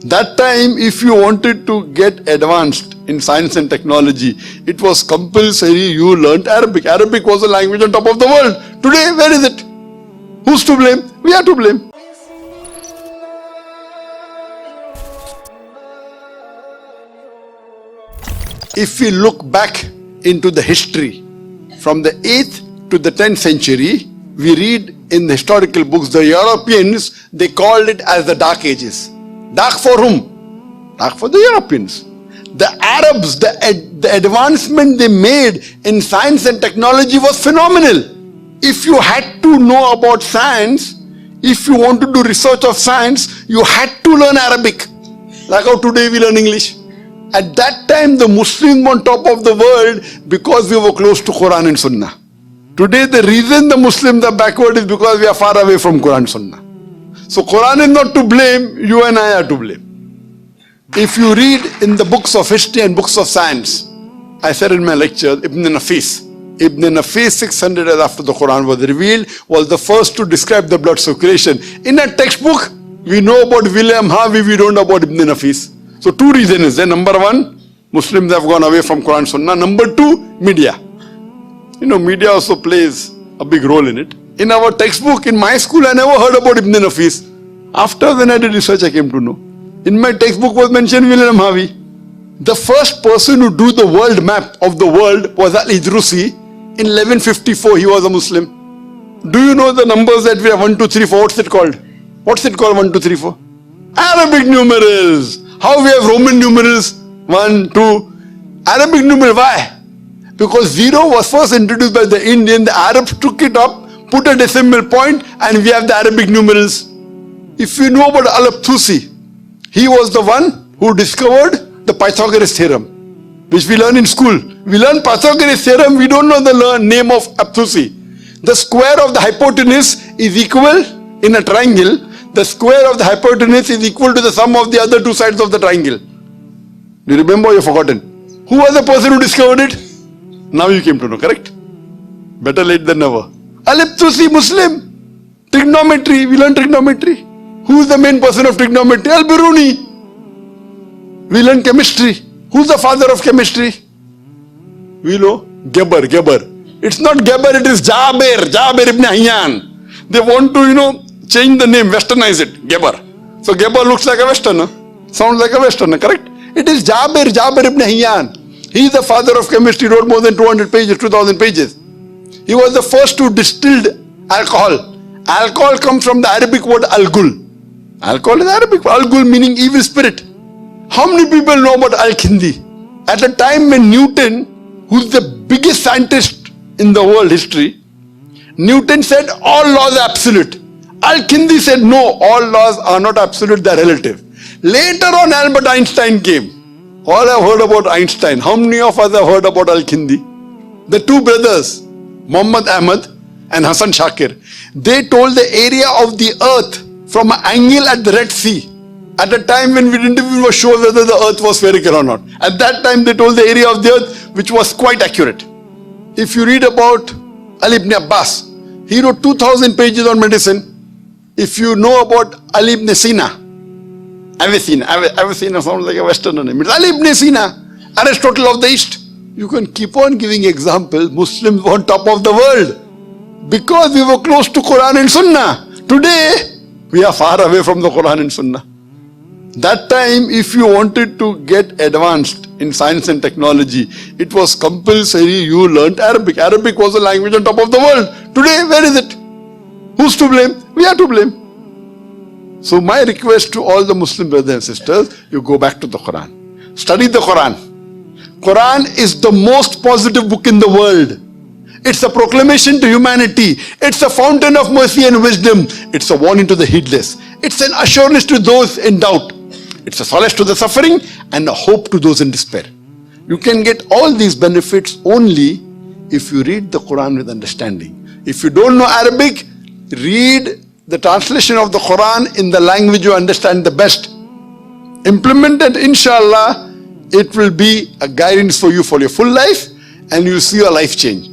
That time, if you wanted to get advanced in science and technology, it was compulsory you learnt Arabic. Arabic was the language on top of the world. Today, where is it? Who's to blame? We are to blame. If we look back into the history, from the 8th to the 10th century, we read in the historical books, the Europeans, they called it as the Dark Ages. Dark for whom? Dark for the Europeans. The Arabs, the advancement they made in science and technology was phenomenal. If you had to know about science, if you want to do research of science, you had to learn Arabic. Like how today we learn English. At that time, the Muslims were on top of the world because we were close to Quran and Sunnah. Today, the reason the Muslims are backward is because we are far away from Quran and Sunnah. So Quran is not to blame, you and I are to blame. If you read in the books of history and books of science, I said in my lecture, Ibn Nafis, 600 years after the Quran was revealed, was the first to describe the blood circulation. In a textbook, we know about William Harvey, we don't know about Ibn Nafis. So two reasons is there. Number one, Muslims have gone away from Quran and Sunnah. Number two, media. You know, media also plays a big role in it. In our textbook, in my school, I never heard about Ibn Nafis. After when I did research, I came to know. In my textbook was mentioned William Harvey. The first person who drew the world map of the world was al-Idrusi. In 1154, he was a Muslim. Do you know the numbers that we have? 1, 2, 3, 4. What's it called? What's it called 1, 2, 3, 4? Arabic numerals. How we have Roman numerals? 1, 2. Arabic numeral, why? Because 0 was first introduced by the Indian. The Arabs took it up, put a decimal point, and we have the Arabic numerals. If you know about al-Tusi, he was the one who discovered the Pythagoras theorem, which we learn in school. We learn Pythagoras theorem, we don't know the name of Al-Tusi. The square of the hypotenuse is equal in a triangle. The square of the hypotenuse is equal to the sum of the other two sides of the triangle. Do you remember or you've forgotten? Who was the person who discovered it? Now you came to know, correct? Better late than never. Al-Tusi, Muslim. Trigonometry, we learn trigonometry. Who is the main person of trigonometry? Al-Biruni. We learn chemistry. Who's the father of chemistry? We know Geber. It's not Geber, it is Jabir ibn Hayyan. They want to, change the name, westernize it, Geber. So Geber looks like a westerner, sounds like a westerner, correct? It is Jabir ibn Hayyan. He is the father of chemistry, wrote more than 200 pages, 2000 pages. He was the first who distilled alcohol. Alcohol comes from the Arabic word al-gul. Alcohol is Arabic, al-gul meaning evil spirit. How many people know about al-Kindi? At the time when Newton, who's the biggest scientist in the world history, Newton said all laws are absolute. Al-Kindi said no, all laws are not absolute, they are relative. Later on, Albert Einstein came. All have heard about Einstein. How many of us have heard about Al-Kindi? The two brothers, Muhammad Ahmad and Hassan Shakir, they told the area of the earth from an angle at the Red Sea. At the time when we didn't even sure whether the earth was spherical or not. At that time they told the area of the earth which was quite accurate. If you read about Ali ibn Abbas, he wrote 2000 pages on medicine. If you know about Ali ibn Sina, Avicenna sounds like a Westerner name. It's Ali ibn Sina, Aristotle of the East. You can keep on giving examples. Muslims were on top of the world because we were close to Quran and Sunnah. Today, we are far away from the Quran and Sunnah. That time, if you wanted to get advanced in science and technology, it was compulsory you learnt Arabic. Arabic was the language on top of the world. Today, where is it? Who's to blame? We are to blame. So my request to all the Muslim brothers and sisters, you go back to the Quran. Study the Quran. Quran is the most positive book in the world. It's a proclamation to humanity. It's a fountain of mercy and wisdom. It's a warning to the heedless. It's an assurance to those in doubt. It's a solace to the suffering and a hope to those in despair. You can get all these benefits only if you read the Quran with understanding. If you don't know Arabic, read the translation of the Quran in the language you understand the best. Implement it, inshallah, it will be a guidance for you for your full life and you'll see your life change.